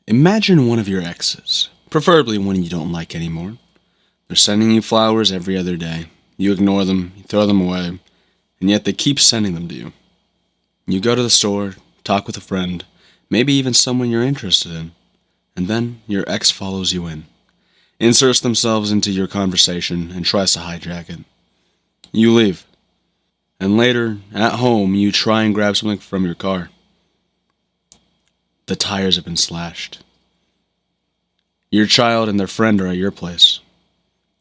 Imagine one of your exes, preferably one you don't like anymore. They're sending you flowers every other day. You ignore them, you throw them away, and yet they keep sending them to you. You go to the store, talk with a friend, maybe even someone you're interested in, and then your ex follows you in, inserts themselves into your conversation, and tries to hijack it. You leave, and later, at home, you try and grab something from your car. The tires have been slashed. Your child and their friend are at your place.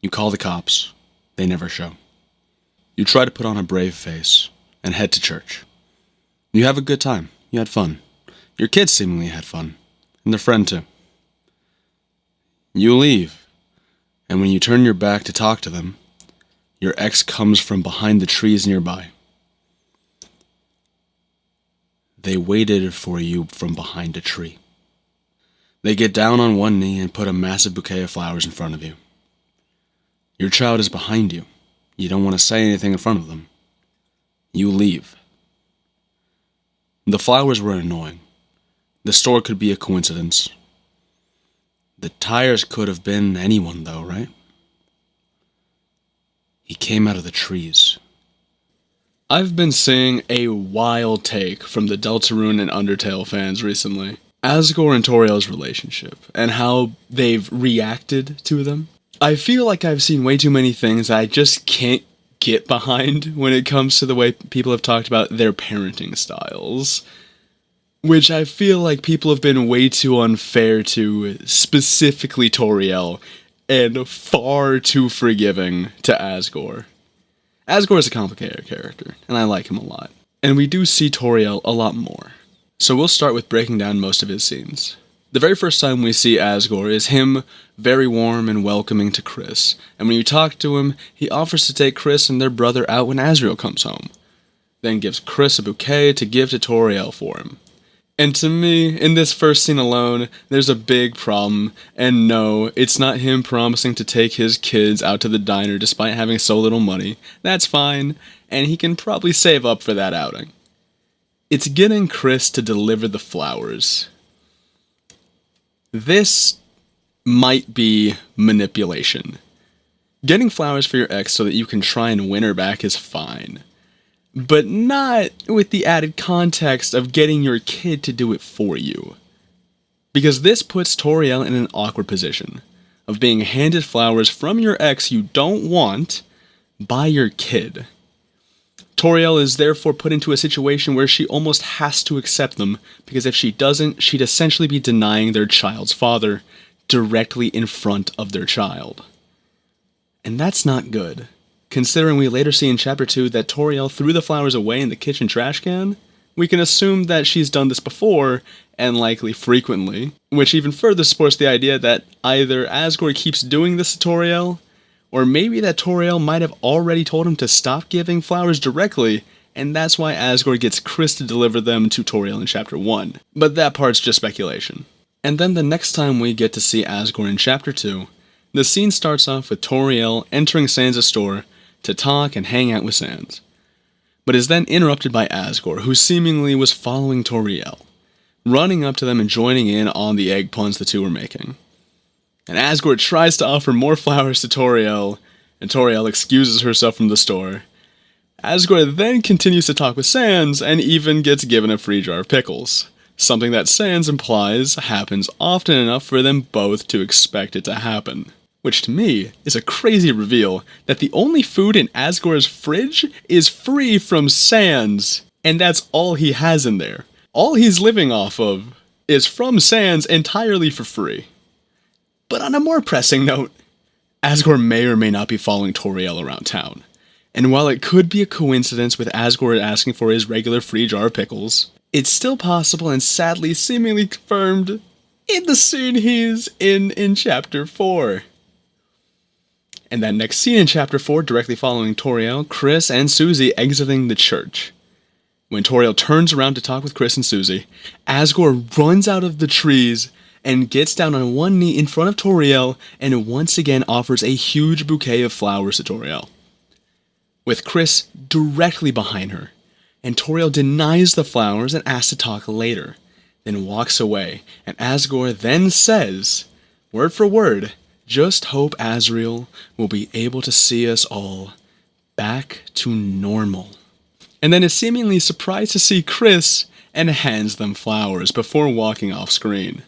You call the cops. They never show. You try to put on a brave face and head to church. You have a good time. You had fun. Your kids seemingly had fun. And their friend too. You leave. And when you turn your back to talk to them, your ex comes from behind the trees nearby. They waited for you from behind a tree. They get down on one knee and put a massive bouquet of flowers in front of you. Your child is behind you. You don't want to say anything in front of them. You leave. The flowers were annoying. The store could be a coincidence. The tires could have been anyone though, right? He came out of the trees. I've been seeing a wild take from the Deltarune and Undertale fans recently. Asgore and Toriel's relationship, and how they've reacted to them. I feel like I've seen way too many things I just can't get behind when it comes to the way people have talked about their parenting styles. Which I feel like people have been way too unfair to, specifically Toriel, and far too forgiving to Asgore. Asgore is a complicated character, and I like him a lot. And we do see Toriel a lot more. So we'll start with breaking down most of his scenes. The very first time we see Asgore is him very warm and welcoming to Chris, and when you talk to him, he offers to take Chris and their brother out when Asriel comes home. Then gives Chris a bouquet to give to Toriel for him. And to me, in this first scene alone, there's a big problem, and no, it's not him promising to take his kids out to the diner despite having so little money. That's fine, and he can probably save up for that outing. It's getting Chris to deliver the flowers. This might be manipulation. Getting flowers for your ex so that you can try and win her back is fine. But not with the added context of getting your kid to do it for you. Because this puts Toriel in an awkward position of being handed flowers from your ex you don't want by your kid. Toriel is therefore put into a situation where she almost has to accept them, because if she doesn't, she'd essentially be denying their child's father directly in front of their child. And that's not good. Considering we later see in Chapter 2 that Toriel threw the flowers away in the kitchen trash can, we can assume that she's done this before, and likely frequently, which even further supports the idea that either Asgore keeps doing this to Toriel, or maybe that Toriel might have already told him to stop giving flowers directly, and that's why Asgore gets Chris to deliver them to Toriel in Chapter 1. But that part's just speculation. And then the next time we get to see Asgore in Chapter 2, the scene starts off with Toriel entering Sans' store to talk and hang out with Sans, but is then interrupted by Asgore, who seemingly was following Toriel, running up to them and joining in on the egg puns the two were making. And Asgore tries to offer more flowers to Toriel, and Toriel excuses herself from the store. Asgore then continues to talk with Sans, and even gets given a free jar of pickles, something that Sans implies happens often enough for them both to expect it to happen. Which to me is a crazy reveal that the only food in Asgore's fridge is free from Sans, and that's all he has in there. All he's living off of is from Sans entirely for free. But on a more pressing note, Asgore may or may not be following Toriel around town, and while it could be a coincidence with Asgore asking for his regular free jar of pickles, it's still possible and sadly seemingly confirmed in the scene he's in Chapter 4. And that next scene in Chapter 4, directly following Toriel, Chris, and Susie exiting the church. When Toriel turns around to talk with Chris and Susie, Asgore runs out of the trees and gets down on one knee in front of Toriel and once again offers a huge bouquet of flowers to Toriel, with Chris directly behind her, and Toriel denies the flowers and asks to talk later. then walks away, and Asgore then says, word for word, just hope Azrael will be able to see us all back to normal. And then is seemingly surprised to see Chris and hands them flowers before walking off screen.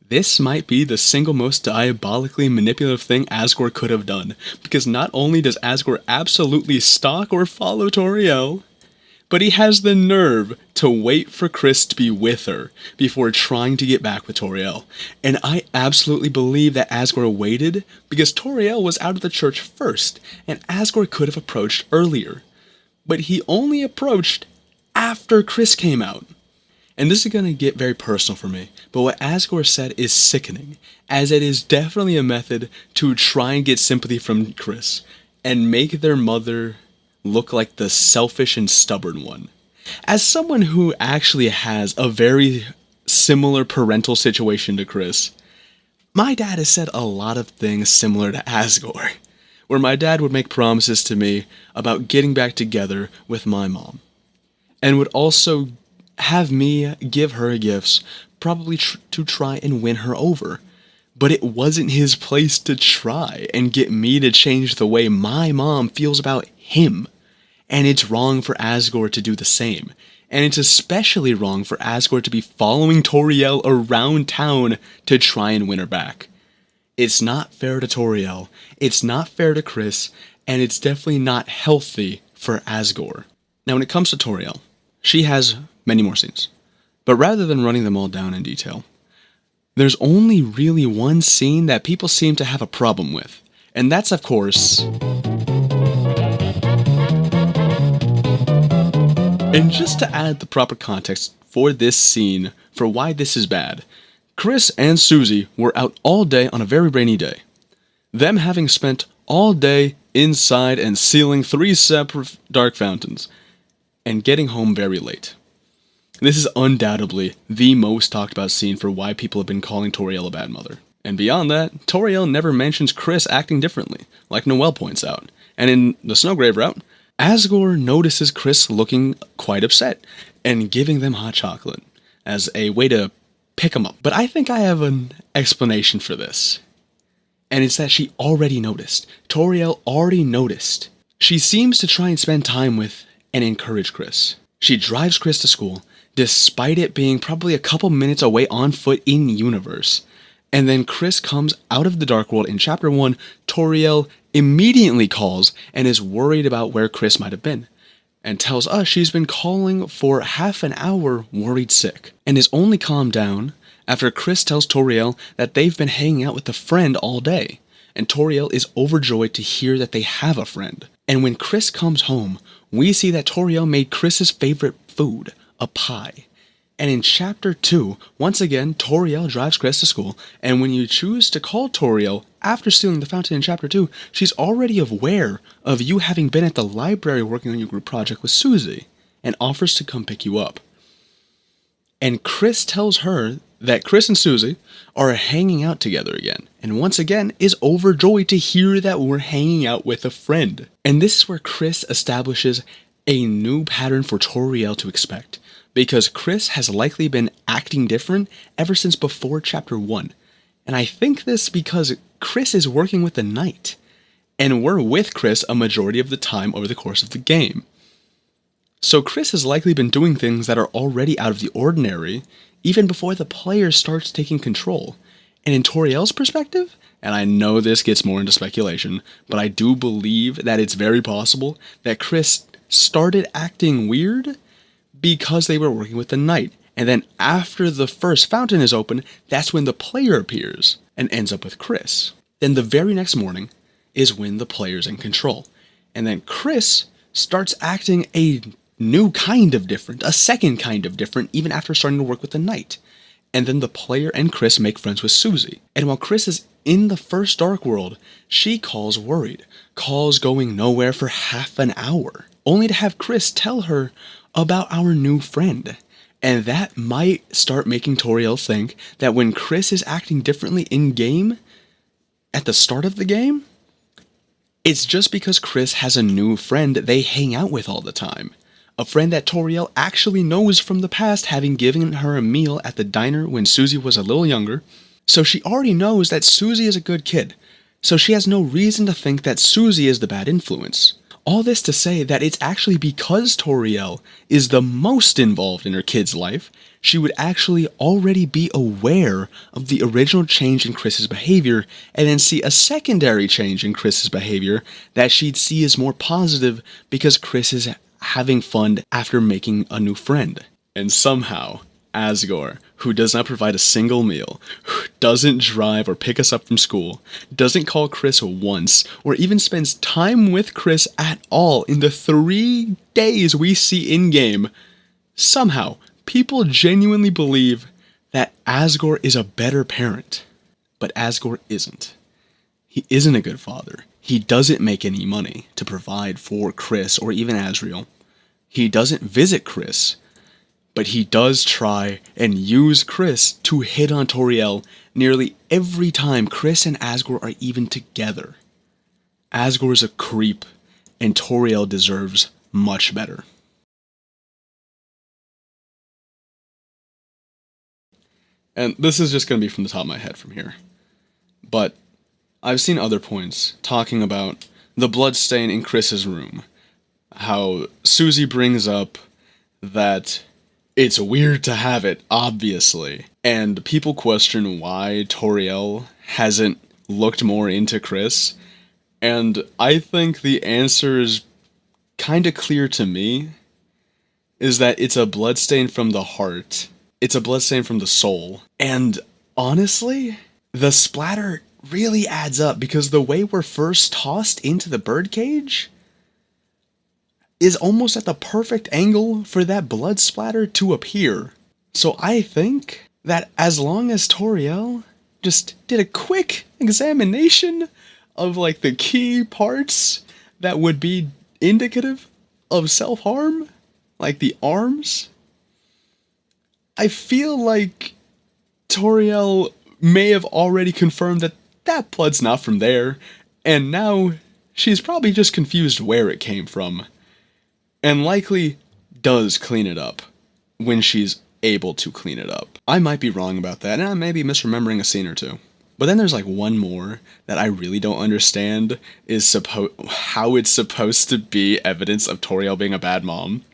This might be the single most diabolically manipulative thing Asgore could have done, because not only does Asgore absolutely stalk or follow Toriel, but he has the nerve to wait for Chris to be with her before trying to get back with Toriel. And I absolutely believe that Asgore waited because Toriel was out of the church first, and Asgore could have approached earlier. But he only approached after Chris came out. And this is going to get very personal for me, but what Asgore said is sickening, as it is definitely a method to try and get sympathy from Chris, and make their mother look like the selfish and stubborn one. As someone who actually has a very similar parental situation to Chris, my dad has said a lot of things similar to Asgore, where my dad would make promises to me about getting back together with my mom, and would also have me give her gifts, probably to try and win her over. But it wasn't his place to try and get me to change the way my mom feels about him. And it's wrong for Asgore to do the same. And it's especially wrong for Asgore to be following Toriel around town to try and win her back. It's not fair to Toriel, it's not fair to Chris, and it's definitely not healthy for Asgore. Now when it comes to Toriel, she has many more scenes. But rather than running them all down in detail, there's only really one scene that people seem to have a problem with. And that's, of course... And just to add the proper context for this scene, for why this is bad, Chris and Susie were out all day on a very rainy day. Them having spent all day inside and sealing 3 separate dark fountains, and getting home very late. This is undoubtedly the most talked about scene for why people have been calling Toriel a bad mother. And beyond that, Toriel never mentions Chris acting differently, like Noelle points out. And in the Snowgrave route, Asgore notices Chris looking quite upset, and giving them hot chocolate, as a way to pick him up. But I think I have an explanation for this. And it's that she already noticed. Toriel already noticed. She seems to try and spend time with and encourage Chris. She drives Chris to school, despite it being probably a couple minutes away on foot in universe. And then Chris comes out of the Dark World in Chapter 1, Toriel immediately calls and is worried about where Chris might have been, and tells us she's been calling for half an hour worried sick, and is only calmed down after Chris tells Toriel that they've been hanging out with a friend all day, and Toriel is overjoyed to hear that they have a friend. And when Chris comes home, we see that Toriel made Chris's favorite food, a pie. And in Chapter 2, once again, Toriel drives Chris to school, and when you choose to call Toriel after stealing the fountain in Chapter 2, she's already aware of you having been at the library working on your group project with Susie, and offers to come pick you up. And Chris tells her that Chris and Susie are hanging out together again, and once again is overjoyed to hear that we're hanging out with a friend. And this is where Chris establishes a new pattern for Toriel to expect, because Chris has likely been acting different ever since before Chapter 1. And I think this because Chris is working with the knight, and we're with Chris a majority of the time over the course of the game. So Chris has likely been doing things that are already out of the ordinary, even before the player starts taking control. And in Toriel's perspective, and I know this gets more into speculation, but I do believe that it's very possible that Chris started acting weird because they were working with the knight, and then after the first fountain is open, that's when the player appears and ends up with Chris. Then the very next morning is when the player's in control, and then Chris starts acting a new kind of different, a second kind of different, even after starting to work with the knight. And then the player and Chris make friends with Susie, and while Chris is in the first Dark World, she calls worried, calls going nowhere for half an hour, only to have Chris tell her about our new friend. And that might start making Toriel think that when Chris is acting differently in-game, at the start of the game, it's just because Chris has a new friend they hang out with all the time. A friend that Toriel actually knows from the past, having given her a meal at the diner when Susie was a little younger. So she already knows that Susie is a good kid. So she has no reason to think that Susie is the bad influence. All this to say that it's actually because Toriel is the most involved in her kid's life, she would actually already be aware of the original change in Chris's behavior and then see a secondary change in Chris's behavior that she'd see as more positive because Chris is having fun after making a new friend. And somehow, Asgore, who does not provide a single meal, who doesn't drive or pick us up from school, doesn't call Chris once, or even spends time with Chris at all in the 3 days we see in-game, somehow, people genuinely believe that Asgore is a better parent. But Asgore isn't. He isn't a good father. He doesn't make any money to provide for Chris or even Asriel. He doesn't visit Chris. But he does try and use Chris to hit on Toriel nearly every time Chris and Asgore are even together. Asgore's a creep, and Toriel deserves much better. And this is just going to be from the top of my head from here. But I've seen other points talking about the bloodstain in Chris's room. How Susie brings up that it's weird to have it, obviously. And people question why Toriel hasn't looked more into Chris. And I think the answer is kind of clear to me. Is that it's a bloodstain from the heart. It's a bloodstain from the soul. And honestly, the splatter really adds up because the way we're first tossed into the birdcage is almost at the perfect angle for that blood splatter to appear. So I think that as long as Toriel just did a quick examination of like the key parts that would be indicative of self-harm, like the arms, I feel like Toriel may have already confirmed that that blood's not from there, and now she's probably just confused where it came from. And likely does clean it up when she's able to clean it up. I might be wrong about that, and I may be misremembering a scene or two. But then there's like one more that I really don't understand is how it's supposed to be evidence of Toriel being a bad mom.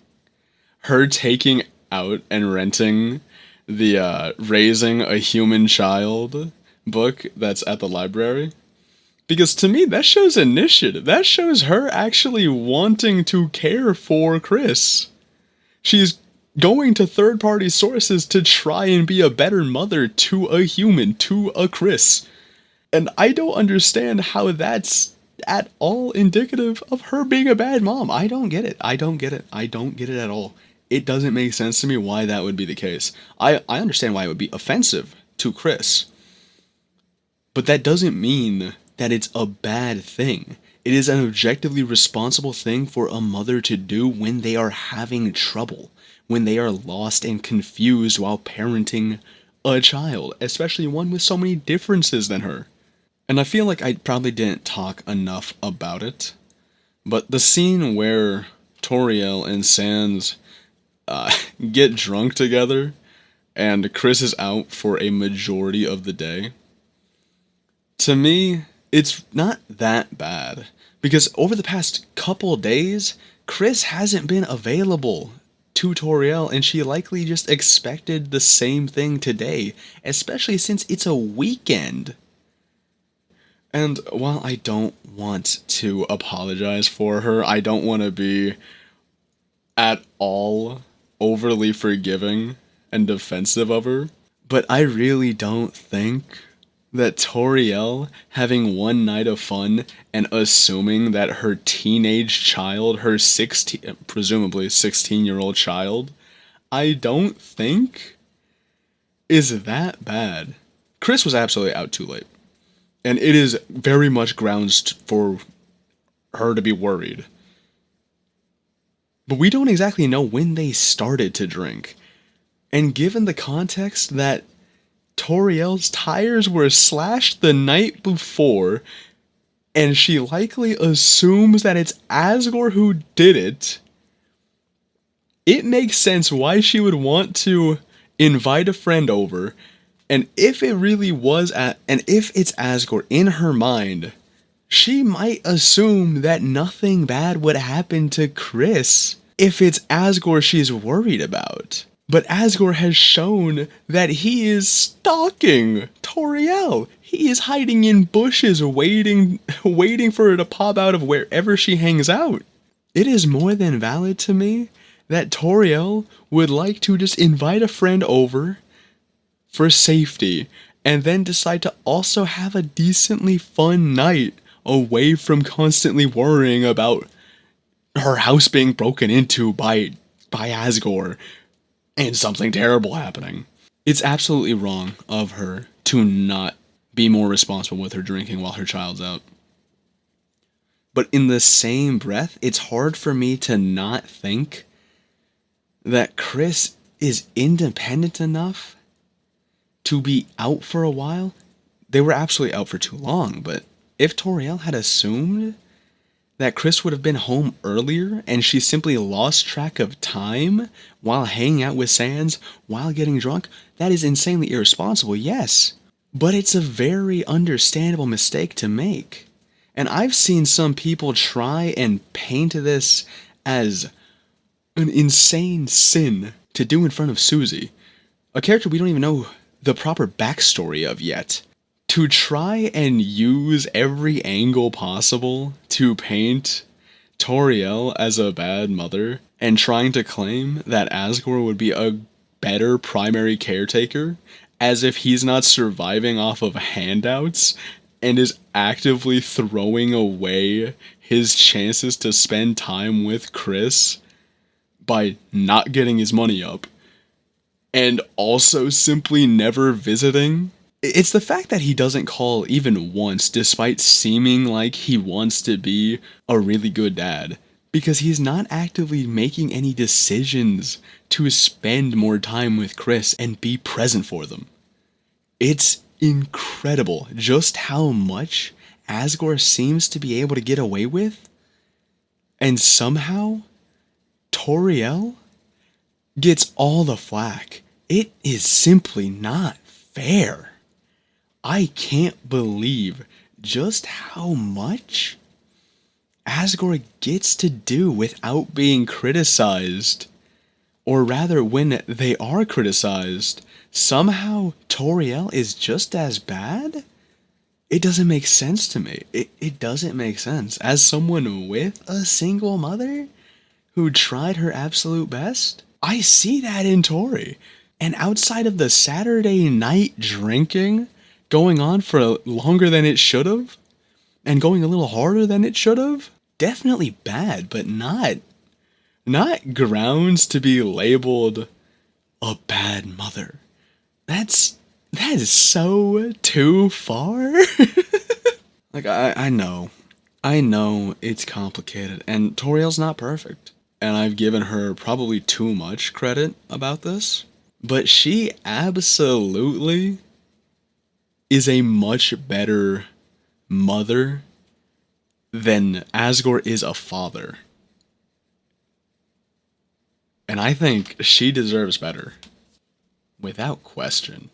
Her taking out and renting the Raising a Human Child book that's at the library. Because to me, that shows initiative. That shows her actually wanting to care for Chris. She's going to third-party sources to try and be a better mother to a human, to a Chris. And I don't understand how that's at all indicative of her being a bad mom. I don't get it. I don't get it at all. It doesn't make sense to me why that would be the case. I understand why it would be offensive to Chris. But that doesn't mean that it's a bad thing. It is an objectively responsible thing for a mother to do when they are having trouble, when they are lost and confused while parenting a child, especially one with so many differences than her. And I feel like I probably didn't talk enough about it, but the scene where Toriel and Sans get drunk together and Chris is out for a majority of the day, to me, it's not that bad, because over the past couple days, Chris hasn't been available to Toriel, and she likely just expected the same thing today, especially since it's a weekend. And while I don't want to apologize for her, I don't want to be at all overly forgiving and defensive of her, but I really don't think that Toriel having one night of fun and assuming that her teenage child, her presumably 16-year-old child, I don't think is that bad. Chris was absolutely out too late. And it is very much grounds for her to be worried. But we don't exactly know when they started to drink. And given the context that Toriel's tires were slashed the night before, and she likely assumes that it's Asgore who did it, it makes sense why she would want to invite a friend over. And if it really was, and if it's Asgore in her mind, she might assume that nothing bad would happen to Chris if it's Asgore she's worried about. But Asgore has shown that he is stalking Toriel. He is hiding in bushes, waiting for her to pop out of wherever she hangs out. It is more than valid to me that Toriel would like to just invite a friend over for safety and then decide to also have a decently fun night away from constantly worrying about her house being broken into by Asgore and something terrible happening. It's absolutely wrong of her to not be more responsible with her drinking while her child's out. But in the same breath, it's hard for me to not think that Chris is independent enough to be out for a while. They were absolutely out for too long, but if Toriel had assumed that Chris would have been home earlier and she simply lost track of time while hanging out with Sans, while getting drunk, that is insanely irresponsible, yes. But it's a very understandable mistake to make. And I've seen some people try and paint this as an insane sin to do in front of Susie, a character we don't even know the proper backstory of yet. To try and use every angle possible to paint Toriel as a bad mother and trying to claim that Asgore would be a better primary caretaker, as if he's not surviving off of handouts and is actively throwing away his chances to spend time with Chris by not getting his money up and also simply never visiting. It's the fact that he doesn't call even once, despite seeming like he wants to be a really good dad, because he's not actively making any decisions to spend more time with Chris and be present for them. It's incredible just how much Asgore seems to be able to get away with, and somehow Toriel gets all the flack. It is simply not fair. I can't believe just how much Asgore gets to do without being criticized. Or rather, when they are criticized, somehow Toriel is just as bad? It doesn't make sense to me. It doesn't make sense. As someone with a single mother who tried her absolute best, I see that in Tori. And outside of the Saturday night drinking going on for longer than it should have, and going a little harder than it should have, definitely bad, but not grounds to be labeled a bad mother. That is so too far. Like, I know it's complicated, and Toriel's not perfect, and I've given her probably too much credit about this, but she absolutely is a much better mother than Asgore is a father. And I think she deserves better, without question.